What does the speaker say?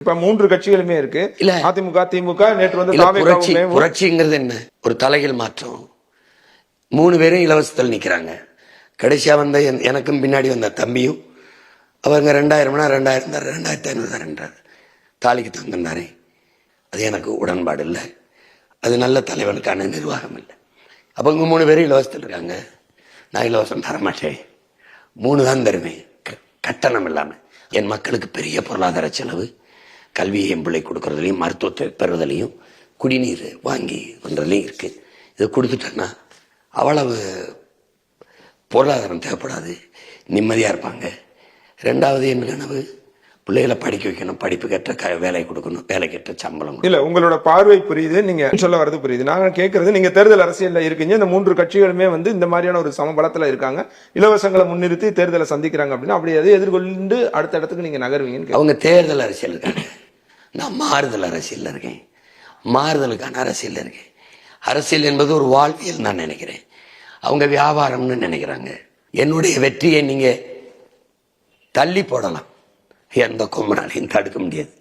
இப்ப 3 கட்சிகளுமே இருக்கு. இல்ல அதிமுக, திமுக, நேற்று வந்து புரட்சிங்கிறது என்ன? ஒரு தலைகள் மாற்றம். 3 பேரும் இலவசத்தில் நிக்கிறாங்க. கடைசியா வந்த எனக்கும் பின்னாடி வந்த தம்பியும் அவங்க 2000 2500 தரேன்றார். தாலிக்கு தந்தாரே, அது எனக்கு உடன்பாடு இல்லை. அது நல்ல தலைவனுக்கான நிர்வாகம் இல்லை. அப்ப இவங்க 3 பேரும் இலவசத்தில் இருக்காங்க. நான் இலவசம் தரமாட்டேன், 3 தான் தருவேன் கட்டணம் இல்லாம. என் மக்களுக்கு பெரிய பொருளாதார செலவு, கல்வியை என் பிள்ளை கொடுக்கறதுலையும், மருத்துவத்தை பெறுவதிலையும், குடிநீர் வாங்கி வந்ததுலையும் இருக்கு. இதை கொடுத்துட்டேன்னா அவ்வளவு பொருளாதாரம் தேவைப்படாது, நிம்மதியா இருப்பாங்க. 2வது என் கனவு, பிள்ளைகளை படிக்க வைக்கணும், படிப்பு கேட்ட வேலை கொடுக்கணும், வேலை கேட்ட சம்பளம். இல்ல, உங்களோட பார்வை புரியுது, நீங்க சொல்ல வரது புரியுது. நாங்க கேட்கறது, நீங்க தேர்தல் அரசியல்ல இருக்கீங்க, இந்த 3 கட்சிகளுமே வந்து இந்த மாதிரியான ஒரு சமபலத்துல இருக்காங்க, இலவசங்களை முன்னிறுத்தி தேர்தலை சந்திக்கிறாங்க அப்படின்னா அப்படி எதை எதிர்கொண்டு அடுத்த இடத்துக்கு நீங்க நகர்வீங்கன்னு. அவங்க தேர்தல் அரசியல் இருக்காங்க, நான் மாறுதல் அரசியல் இருக்கேன். மாறுதலுக்கான அரசியல் இருக்கேன். அரசியல் என்பது ஒரு வாழ்வியல் நான் நினைக்கிறேன், அவங்க வியாபாரம்னு நினைக்கிறாங்க. என்னுடைய வெற்றியை நீங்க தள்ளி போடலாம், எந்த கொம்பனாலையும் தடுக்க முடியாது.